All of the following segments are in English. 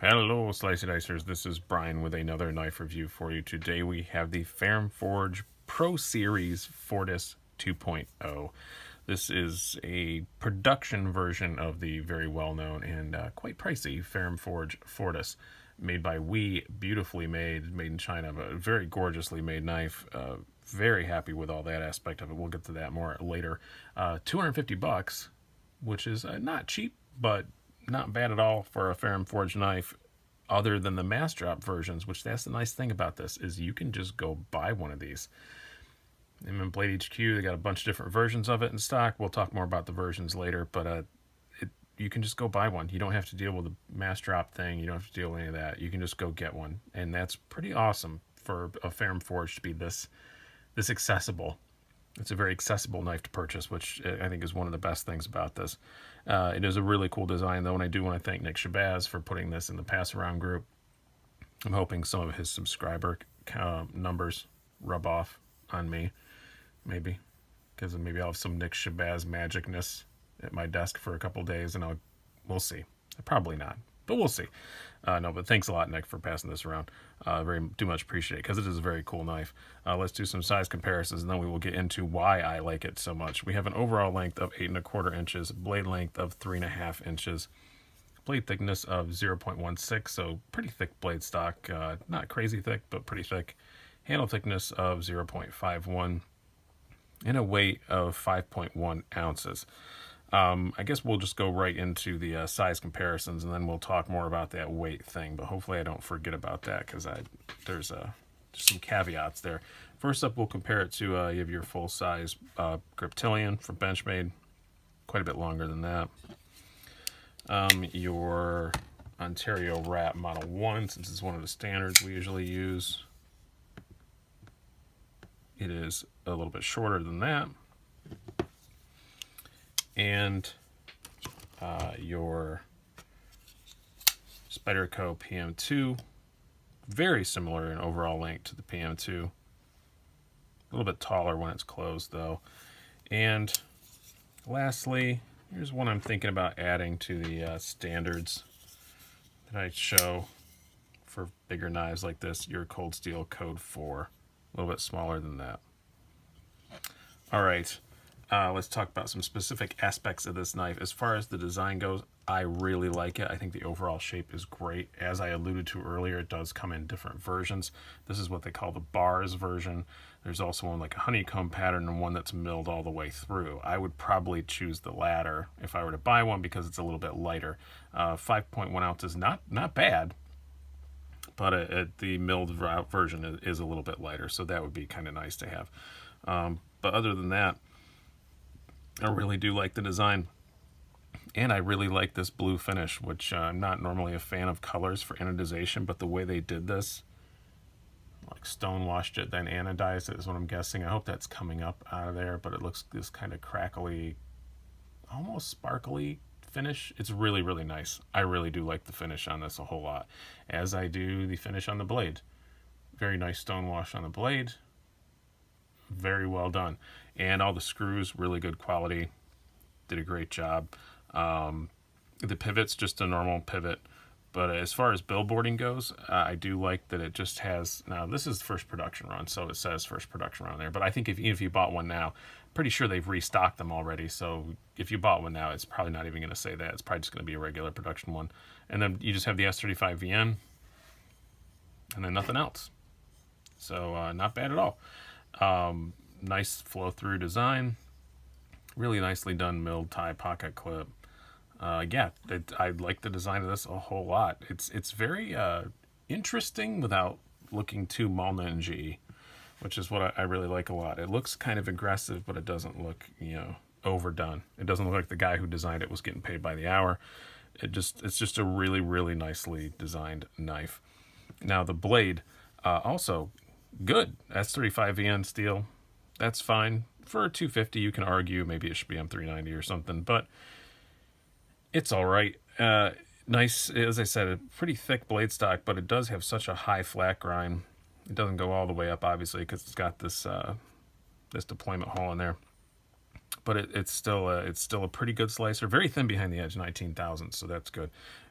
Hello, Slicey Dicers. This is Brian with another knife review for you. Today we have the Ferrum Forge Pro Series Fortis 2.0. This is a production version of the very well-known and quite pricey Ferrum Forge Fortis, made by We, beautifully made in China, but a very gorgeously made knife. Very happy with all that aspect of it. We'll get to that more later. $250, which is not cheap, but not bad at all for a Ferrum Forge knife, other than the mass drop versions, which that's the nice thing about this, is you can just go buy one of these. And in Blade HQ, they got a bunch of different versions of it in stock. We'll talk more about the versions later, but you can just go buy one. You don't have to deal with the mass drop thing. You don't have to deal with any of that. You can just go get one, and that's pretty awesome for a Ferrum Forge to be this accessible. It's a very accessible knife to purchase, which I think is one of the best things about this. It is a really cool design, though, and I do want to thank Nick Shabazz for putting this in the pass-around group. I'm hoping some of his subscriber numbers rub off on me, maybe, because maybe I'll have some Nick Shabazz magicness at my desk for a couple days, and we'll see. Probably not, but we'll see. No, but thanks a lot, Nick, for passing this around. Very much appreciate it, because it is a very cool knife. Let's do some size comparisons, and then we will get into why I like it so much. We have an overall length of 8 1/4 inches, blade length of 3.5 inches, blade thickness of 0.16, so pretty thick blade stock. Not crazy thick, but pretty thick. Handle thickness of 0.51, and a weight of 5.1 ounces. I guess we'll just go right into the size comparisons, and then we'll talk more about that weight thing. But hopefully I don't forget about that, because there's some caveats there. First up, we'll compare it to you have your full-size Griptilian from Benchmade, quite a bit longer than that. Your Ontario Wrap Model 1, since it's one of the standards we usually use, it is a little bit shorter than that. And your Spyderco PM2, very similar in overall length to the PM2. A little bit taller when it's closed, though. And lastly, here's one I'm thinking about adding to the standards that I show for bigger knives like this, your Cold Steel Code 4. A little bit smaller than that. All right. Let's talk about some specific aspects of this knife. As far as the design goes, I really like it. I think the overall shape is great. As I alluded to earlier, it does come in different versions. This is what they call the bars version. There's also one like a honeycomb pattern and one that's milled all the way through. I would probably choose the latter if I were to buy one, because it's a little bit lighter. 5.1 ounces, not bad, but the milled version is a little bit lighter, so that would be kind of nice to have. But other than that, I really do like the design, and I really like this blue finish, which I'm not normally a fan of colors for anodization, but the way they did this, like stonewashed it, then anodized it, is what I'm guessing. I hope that's coming up out of there, but it looks this kind of crackly, almost sparkly finish. It's really, really nice. I really do like the finish on this a whole lot, as I do the finish on the blade. Very nice stonewash on the blade. Very well done. And all the screws, really good quality. Did a great job. The pivot's just a normal pivot. But as far as billboarding goes, I do like that it just has... Now, this is first production run, so it says first production run there. But I think even if you bought one now, pretty sure they've restocked them already. So if you bought one now, it's probably not even going to say that. It's probably just going to be a regular production one. And then you just have the S35VN, and then nothing else. So not bad at all. Nice flow-through design, really nicely done milled tie pocket clip. Yeah, I like the design of this a whole lot. It's very interesting without looking too Malningy, which is what I really like a lot. It looks kind of aggressive, but it doesn't look, overdone. It doesn't look like the guy who designed it was getting paid by the hour. It's just a really, really nicely designed knife. Now the blade, also good. S35VN steel. That's fine. For a 250, you can argue maybe it should be M390 or something, but it's all right. Nice, as I said, a pretty thick blade stock, but it does have such a high flat grind. It doesn't go all the way up, obviously, because it's got this this deployment hole in there. but it's still a pretty good slicer. Very thin behind the edge, 19,000, so that's good.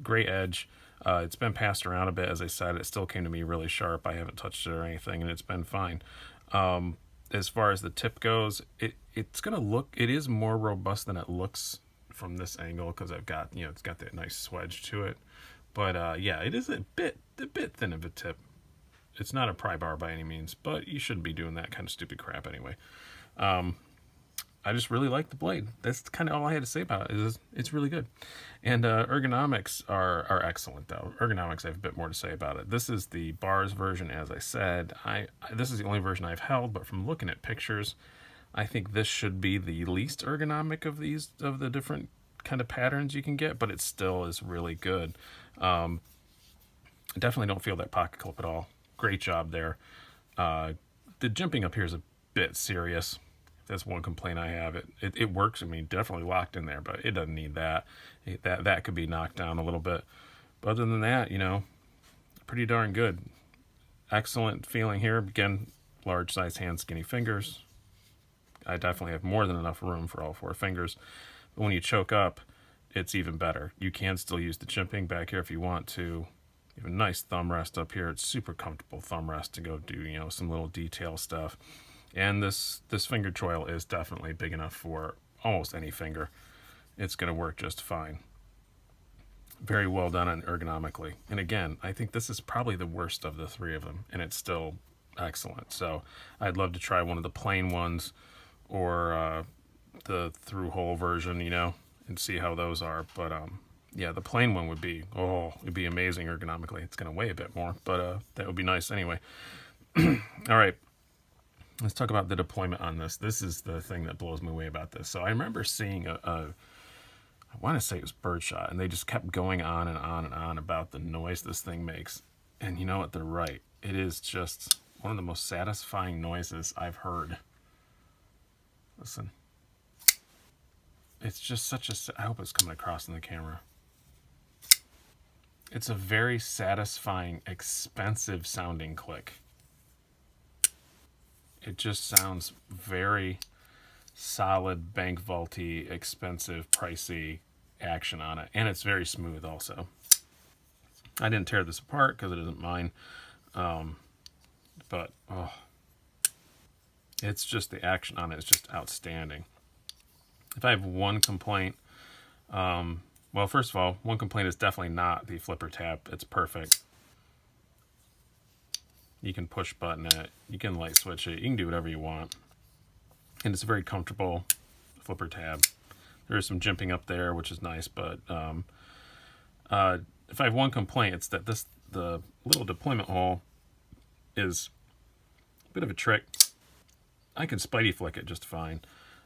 Great edge. It's been passed around a bit, as I said. It still came to me really sharp. I haven't touched it or anything, and it's been fine. As far as the tip goes, it's gonna look. It is more robust than it looks from this angle because I've got, you know, it's got that nice swedge to it. But yeah, it is a bit thin of a tip. It's not a pry bar by any means, but you shouldn't be doing that kind of stupid crap anyway. I just really like the blade. That's kind of all I had to say about it. It's really good. And ergonomics are excellent, though. Ergonomics, I have a bit more to say about it. This is the bars version, as I said. This is the only version I've held, but from looking at pictures, I think this should be the least ergonomic of the different kind of patterns you can get, but it still is really good. I definitely don't feel that pocket clip at all. Great job there. The jimping up here is a bit serious. That's one complaint I have. It works. I mean, definitely locked in there, but it doesn't need that. That could be knocked down a little bit. But other than that, you know, pretty darn good. Excellent feeling here. Again, large size hands, skinny fingers. I definitely have more than enough room for all 4 fingers. But when you choke up, it's even better. You can still use the chimping back here if you want to. You have a nice thumb rest up here. It's super comfortable thumb rest to go do, you know, some little detail stuff. And this finger choil is definitely big enough for almost any finger. It's going to work just fine. Very well done and ergonomically. And again, I think this is probably the worst of the 3 of them, and it's still excellent. So I'd love to try one of the plain ones or the through-hole version, you know, and see how those are. But yeah, the plain one would be, it'd be amazing ergonomically. It's going to weigh a bit more, but that would be nice anyway. All right. Let's talk about the deployment on this. This is the thing that blows me away about this. So I remember seeing I want to say it was Birdshot, and they just kept going on and on and on about the noise this thing makes. And you know what? They're right. It is just one of the most satisfying noises I've heard. Listen. It's just such a... I hope it's coming across in the camera. It's a very satisfying, expensive sounding click. It just sounds very solid, bank vaulty, expensive, pricey action on it. And it's very smooth also. I didn't tear this apart because it isn't mine. But it's just, the action on it is just outstanding. If I have one complaint, well, first of all, one complaint is definitely not the flipper tab. It's perfect. You can push button it, you can light switch it, you can do whatever you want. And it's a very comfortable flipper tab. There is some jimping up there, which is nice, but if I have one complaint, it's that the little deployment hole is a bit of a trick. I can spidey flick it just fine,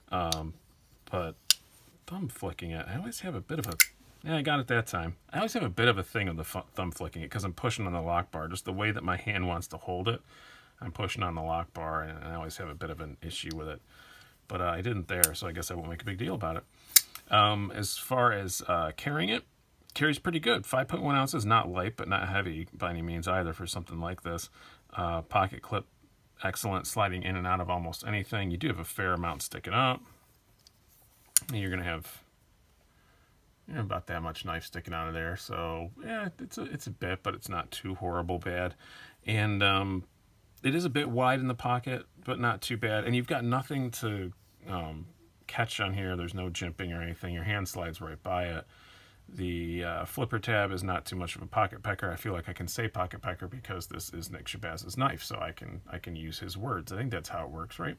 but thumb flicking it, I always have a bit of a... Yeah, I got it that time. I always have a bit of a thing of the thumb flicking it because I'm pushing on the lock bar. Just the way that my hand wants to hold it, I'm pushing on the lock bar, and I always have a bit of an issue with it. But I didn't there, so I guess I won't make a big deal about it. As far as carrying it, carries pretty good. 5.1 ounces, not light, but not heavy by any means either for something like this. Pocket clip, excellent, sliding in and out of almost anything. You do have a fair amount sticking up. And you're going to have... about that much knife sticking out of there, so yeah, it's a bit, but it's not too horrible bad. And it is a bit wide in the pocket, but not too bad. And you've got nothing to catch on here. There's no jimping or anything. Your hand slides right by it. The flipper tab is not too much of a pocket pecker. I feel like I can say pocket pecker because this is Nick Shabazz's knife, so I can use his words. I think that's how it works, right?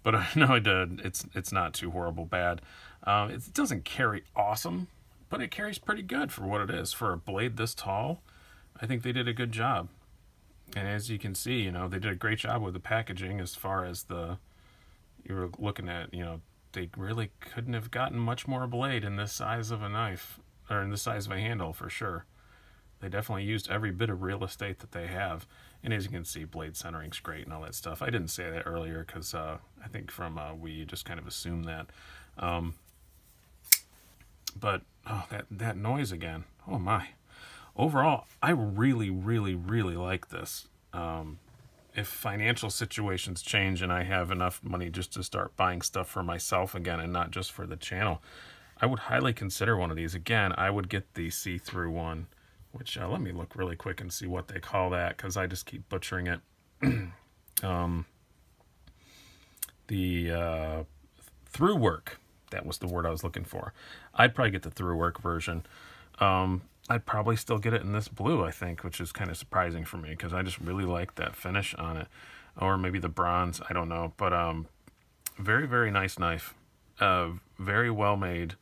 But no, it's not too horrible bad. It doesn't carry awesome, but it carries pretty good for what it is. For a blade this tall, I think they did a good job. And as you can see, you know, they did a great job with the packaging as far as you were looking at, you know, they really couldn't have gotten much more blade in this size of a knife, or in this size of a handle for sure. They definitely used every bit of real estate that they have. And as you can see, blade centering's great and all that stuff. I didn't say that earlier because I think from we just kind of assumed that. But oh, that noise again. Oh my. Overall, I really, really, really like this. if financial situations change and I have enough money just to start buying stuff for myself again and not just for the channel, I would highly consider one of these. Again, I would get the see-through one, which let me look really quick and see what they call that, because I just keep butchering it. The through work, that was the word I was looking for. I'd probably get the through work version. I'd probably still get it in this blue, I think, which is kind of surprising for me because I just really like that finish on it. Or maybe the bronze, I don't know. But very, very nice knife. Very well made.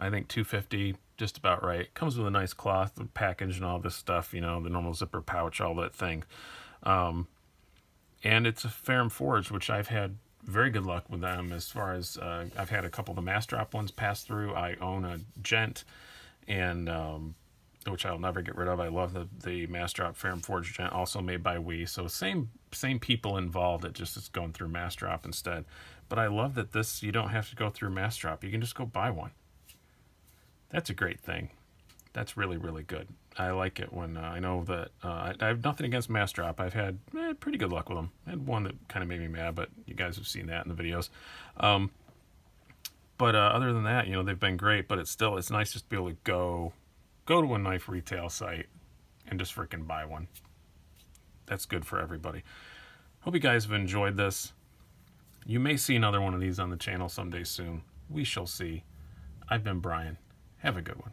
I think $250, just about right. Comes with a nice cloth package and all this stuff, you know, the normal zipper pouch, all that thing. And it's a Ferrum Forge, which I've had very good luck with them as far as I've had a couple of the mass drop ones pass through. I own a Gent, and which I'll never get rid of. I love the mass drop Ferrum Forge Gent, also made by so same people involved. It just is going through mass drop instead. But I love that this, you don't have to go through mass drop. You can just go buy one. That's a great thing. That's really, really good. I like it when I know that I have nothing against mass drop. I've had pretty good luck with them. I had one that kind of made me mad, but you guys have seen that in the videos. But other than that, you know, they've been great. But it's nice just to be able to go to a knife retail site and just freaking buy one. That's good for everybody. Hope you guys have enjoyed this. You may see another one of these on the channel someday soon. We shall see. I've been Brian. Have a good one.